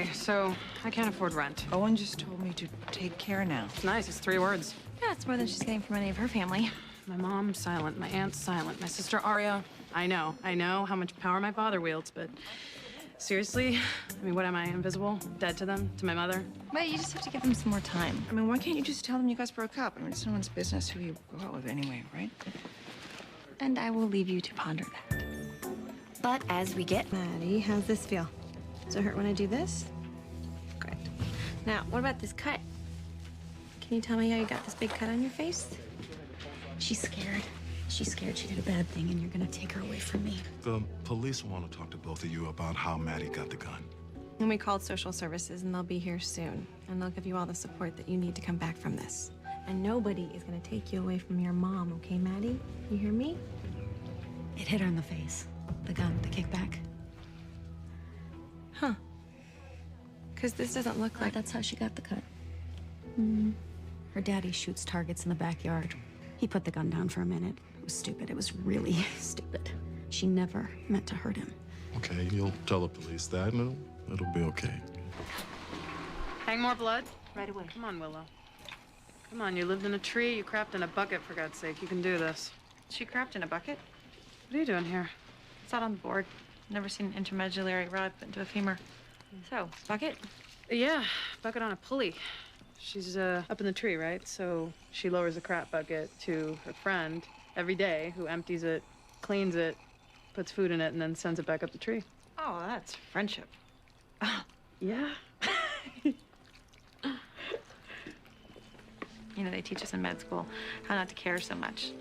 Okay, so I can't afford rent. Owen just told me to take care now. It's nice, it's 3 words. Yeah, it's more than she's getting from any of her family. My mom's silent, my aunt's silent, my sister Aria. I know how much power my father wields, but seriously, I mean, what am I, invisible? Dead to them? To my mother? But you just have to give them some more time. I mean, why can't you just tell them you guys broke up? I mean, it's no one's business who you go out with anyway, right? And I will leave you to ponder that. But as we get... Maddie, how's this feel? Does it hurt when I do this? Great. Now, what about this cut? Can you tell me how you got this big cut on your face? She's scared. She's scared she did a bad thing and you're gonna take her away from me. The police want to talk to both of you about how Maddie got the gun. And we called social services, and they'll be here soon. And they'll give you all the support that you need to come back from this. And nobody is gonna take you away from your mom, okay, Maddie? You hear me? It hit her in the face. The gun, the kickback. Huh. Because this doesn't look like... That's how she got the cut. Mm-hmm. Her daddy shoots targets in the backyard. He put the gun down for a minute. It was stupid. It was really stupid. She never meant to hurt him. Okay, you'll tell the police that, and it'll be okay. Hang more blood? Right away. Come on, Willow. Come on, you lived in a tree, you crapped in a bucket, for God's sake. You can do this. She crapped in a bucket? What are you doing here? It's out on the board. Never seen an intermedullary rod put into a femur. So, bucket? Yeah, bucket on a pulley. She's up in the tree, right? So she lowers the crap bucket to her friend every day, who empties it, cleans it, puts food in it, and then sends it back up the tree. Oh, that's friendship. Yeah. You know, they teach us in med school how not to care so much.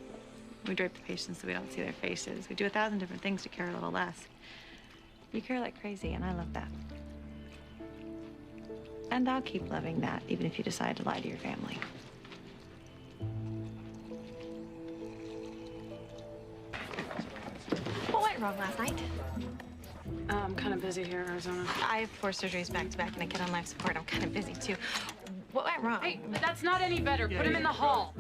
We drape the patients so we don't see their faces. We do 1,000 different things to care a little less. You care like crazy, and I love that. And I'll keep loving that, even if you decide to lie to your family. What went wrong last night? I'm kind of busy here in Arizona. I have 4 surgeries back-to-back and a kid on life support. I'm kind of busy, too. What went wrong? Hey, but that's not any better. Put him in the hall.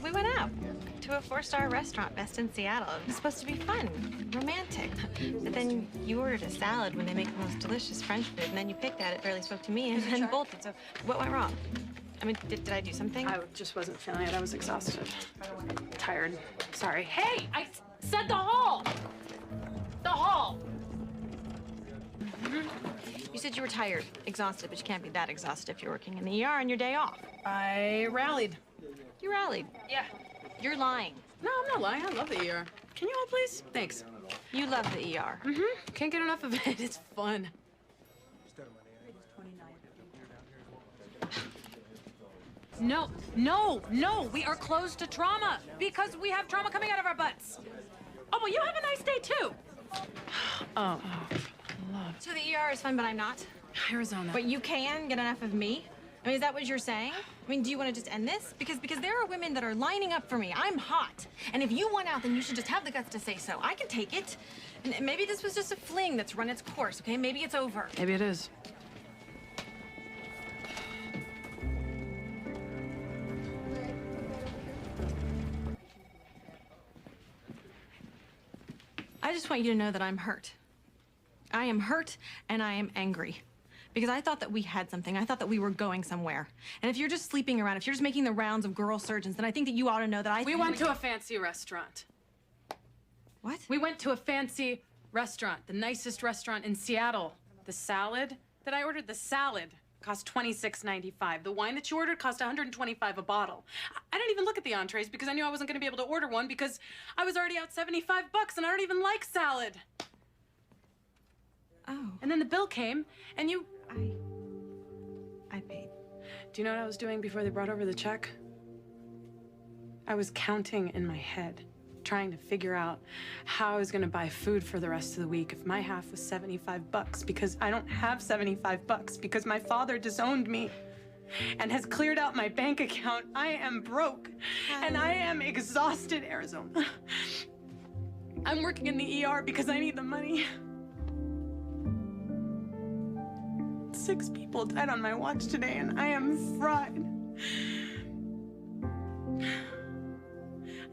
We went out to a 4-star restaurant, best in Seattle. It was supposed to be fun, romantic. But then you ordered a salad when they make the most delicious French food, and then you picked at it, barely spoke to me, and then bolted. So what went wrong? I mean, did I do something? I just wasn't feeling it. I was exhausted. Tired. Sorry. Hey, I said the hall! The hall! You said you were tired, exhausted, but you can't be that exhausted if you're working in the ER on your day off. I rallied. You rallied. Yeah. You're lying. No, I'm not lying. I love the ER. Can you all please? Thanks. You love the ER. Mm-hmm. Can't get enough of it. It's fun. No, no, no. We are closed to trauma because we have trauma coming out of our butts. Oh, well, you have a nice day, too. Oh, So the ER is fun, but I'm not? Arizona. But you can get enough of me? I mean, is that what you're saying? I mean, do you want to just end this? Because there are women that are lining up for me. I'm hot. And if you want out, then you should just have the guts to say so. I can take it. And maybe this was just a fling that's run its course, okay? Maybe it's over. Maybe it is. I just want you to know that I'm hurt. I am hurt and I am angry. Because I thought that we had something. I thought that we were going somewhere. And if you're just sleeping around, if you're just making the rounds of girl surgeons, then I think that you ought to know that We went to a fancy restaurant. What? We went to a fancy restaurant, the nicest restaurant in Seattle. The salad that I ordered, the salad cost $26.95. The wine that you ordered cost $125 a bottle. I didn't even look at the entrees because I knew I wasn't going to be able to order one because I was already out $75 and I don't even like salad. Oh. And then the bill came and you... I paid. Do you know what I was doing before they brought over the check? I was counting in my head, trying to figure out how I was gonna buy food for the rest of the week if my half was $75 because I don't have $75 because my father disowned me and has cleared out my bank account. I am broke and I am exhausted, Arizona. I'm working in the ER because I need the money. 6 people died on my watch today, and I am fried.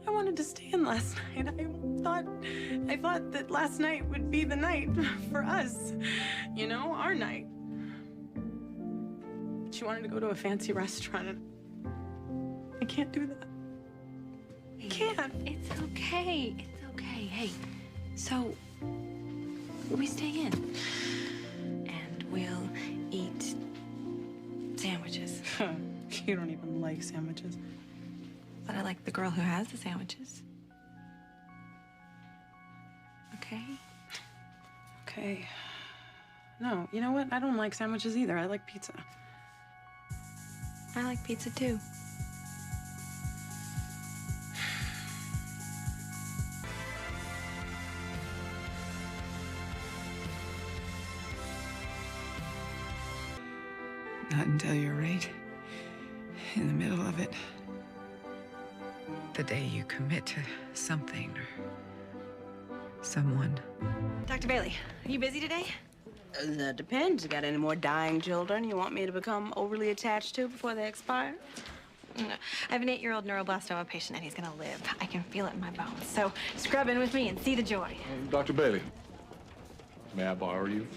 I wanted to stay in the last night. I thought that last night would be the night for us. You know, our night. She wanted to go to a fancy restaurant, and I can't do that. I can't. It's okay. It's okay. Hey, so we stay in and we'll eat sandwiches. You don't even like sandwiches. But I like the girl who has the sandwiches. Okay? Okay. No, you know what? I don't like sandwiches either. I like pizza. I like pizza too. Not until you're right in the middle of it. The day you commit to something or someone. Dr. Bailey, are you busy today? That depends. You got any more dying children you want me to become overly attached to before they expire? No. I have an 8-year-old neuroblastoma patient, and he's gonna live. I can feel it in my bones. So scrub in with me and see the joy. Dr. Bailey, may I borrow you?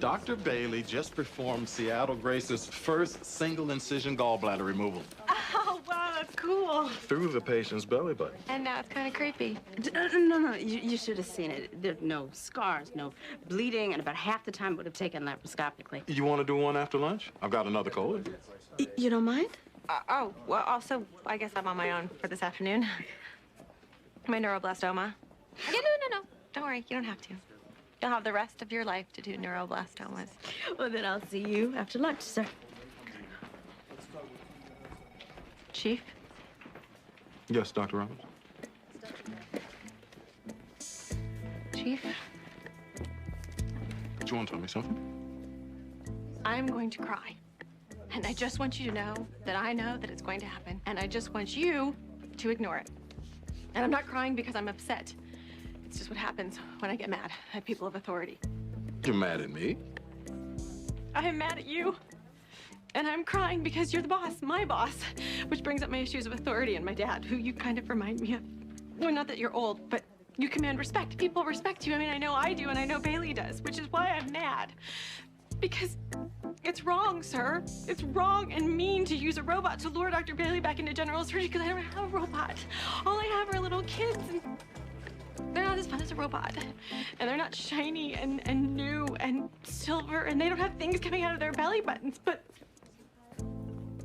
Dr. Bailey just performed Seattle Grace's first single incision gallbladder removal Oh, wow, that's cool. through the patient's belly button. And now it's kind of creepy. No, you should have seen it. There's no scars, no bleeding, and about half the time it would have taken laparoscopically. You want to do one after lunch? I've got another cold. You don't mind? Oh, well, also, I guess I'm on my own for this afternoon. My neuroblastoma. Yeah, no. Don't worry, you don't have to. You'll have the rest of your life to do neuroblastomas. Well, then I'll see you after lunch, sir. Chief? Yes, Dr. Robbins. Chief? Do you want to tell me something? I'm going to cry. And I just want you to know that it's going to happen. And I just want you to ignore it. And I'm not crying because I'm upset. It's just what happens when I get mad at people of authority. You're mad at me? I am mad at you. And I'm crying because you're the boss, my boss. Which brings up my issues of authority and my dad, who you kind of remind me of. Well, not that you're old, but you command respect. People respect you. I mean, I know I do, and I know Bailey does, which is why I'm mad. Because it's wrong, sir. It's wrong and mean to use a robot to lure Dr. Bailey back into general surgery because I don't have a robot. All I have are little kids, and they're not as fun as a robot. And they're not shiny and new and silver, and they don't have things coming out of their belly buttons, but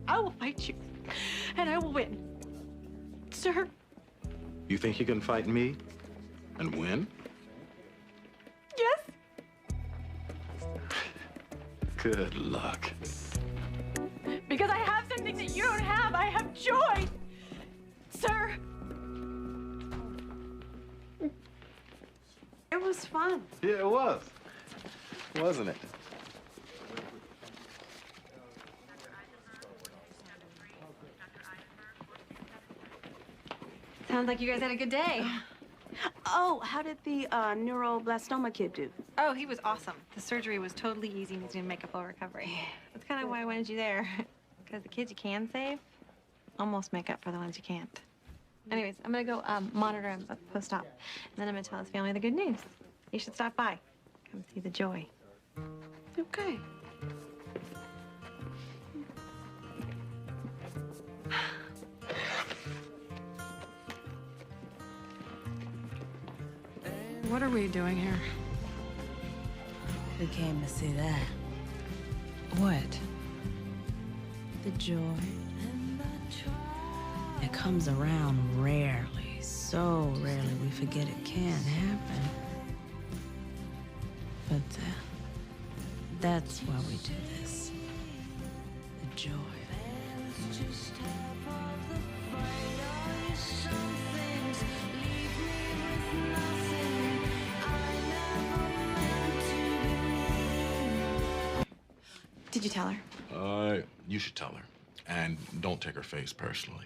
I will fight you, and I will win. Sir? You think you can fight me and win? Yes? Good luck. Because I have some things that you don't have. I have joy. Sir? It was fun. Yeah, it was. Wasn't it? Sounds like you guys had a good day. Oh, how did the neuroblastoma kid do? Oh, he was awesome. The surgery was totally easy and he's gonna make a full recovery. That's kind of why I wanted you there. Because the kids you can save almost make up for the ones you can't. Anyways, I'm gonna go monitor him post-op. And then I'm gonna tell his family the good news. You should stop by. Come see the joy. Okay. What are we doing here? We came to see that. What? The joy. It comes around rarely, so rarely we forget it can happen. But that's why we do this. The joy. Did you tell her? You should tell her. And don't take her face personally.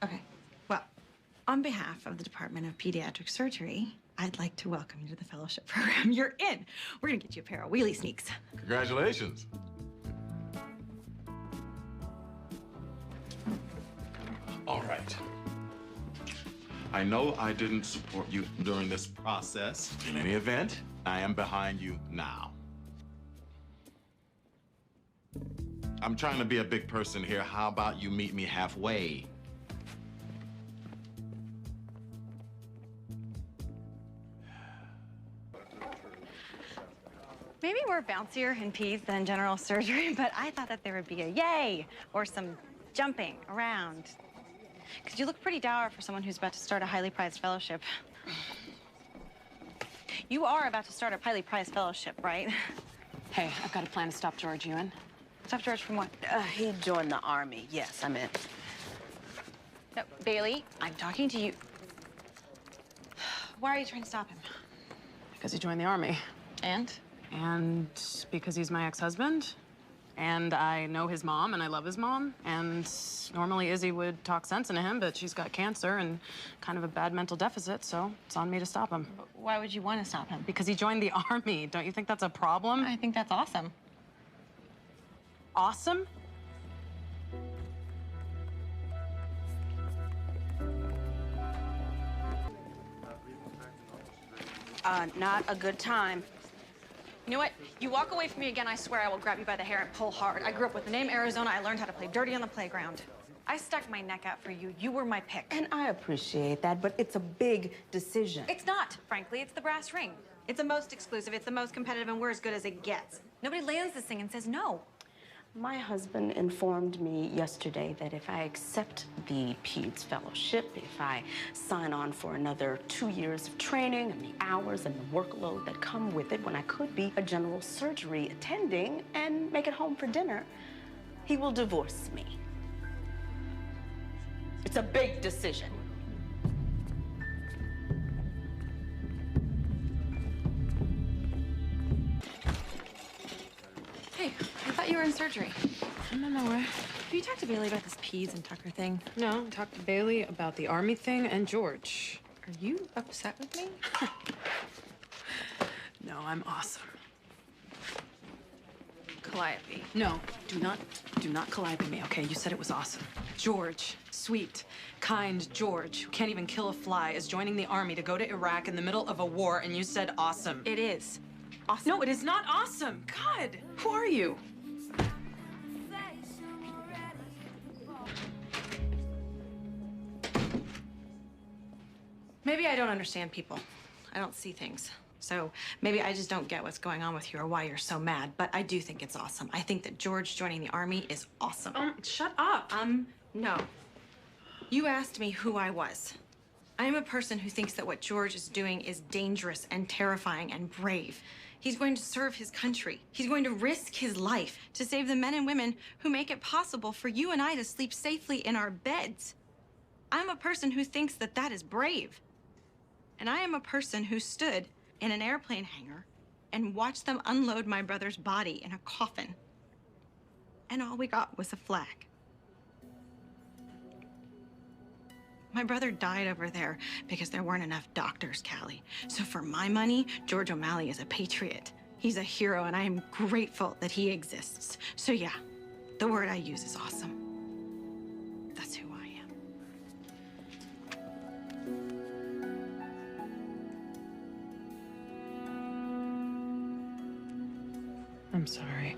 Okay. Well, on behalf of the Department of Pediatric Surgery, I'd like to welcome you to the fellowship program. You're in. We're gonna get you a pair of wheelie sneaks. Congratulations. All right. I know I didn't support you during this process. In any event, I am behind you now. I'm trying to be a big person here. How about you meet me halfway? Maybe we're bouncier in peds than general surgery, but I thought that there would be a yay or some jumping around. Because you look pretty dour for someone who's about to start a highly prized fellowship. You are about to start a highly prized fellowship, right? Hey, I've got a plan to stop George. You in? Stop George from what? He joined the Army. Yes, I'm in. No, Bailey, I'm talking to you. Why are you trying to stop him? Because he joined the Army. And? And because he's my ex-husband. And I know his mom, and I love his mom. And normally Izzy would talk sense into him, but she's got cancer and kind of a bad mental deficit, so it's on me to stop him. Why would you want to stop him? Because he joined the Army. Don't you think that's a problem? I think that's awesome. Awesome? Not a good time. You know what? You walk away from me again, I swear I will grab you by the hair and pull hard. I grew up with the name Arizona. I learned how to play dirty on the playground. I stuck my neck out for you. You were my pick. And I appreciate that, but it's a big decision. It's not, frankly. It's the brass ring. It's the most exclusive, it's the most competitive, and we're as good as it gets. Nobody lands this thing and says no. My husband informed me yesterday that if I accept the PEDS fellowship, if I sign on for another 2 years of training and the hours and the workload that come with it, when I could be a general surgery attending and make it home for dinner, he will divorce me. It's a big decision. Hey, I thought you were in surgery. No way. Have you talked to Bailey about this P's and Tucker thing? No, talk to Bailey about the Army thing and George. Are you upset with me? No, I'm awesome. Calliope. No, do not calliope me, okay? You said it was awesome. George, sweet, kind George, who can't even kill a fly, is joining the Army to go to Iraq in the middle of a war, and you said awesome. It is. Awesome. No, it is not awesome. God, who are you? Maybe I don't understand people. I don't see things. So maybe I just don't get what's going on with you or why you're so mad, but I do think it's awesome. I think that George joining the Army is awesome. Shut up. No. You asked me who I was. I am a person who thinks that what George is doing is dangerous and terrifying and brave. He's going to serve his country. He's going to risk his life to save the men and women who make it possible for you and I to sleep safely in our beds. I'm a person who thinks that that is brave. And I am a person who stood in an airplane hangar and watched them unload my brother's body in a coffin. And all we got was a flag. My brother died over there because there weren't enough doctors, Callie. So for my money, George O'Malley is a patriot. He's a hero, and I am grateful that he exists. So yeah, the word I use is awesome. That's who I am. I'm sorry.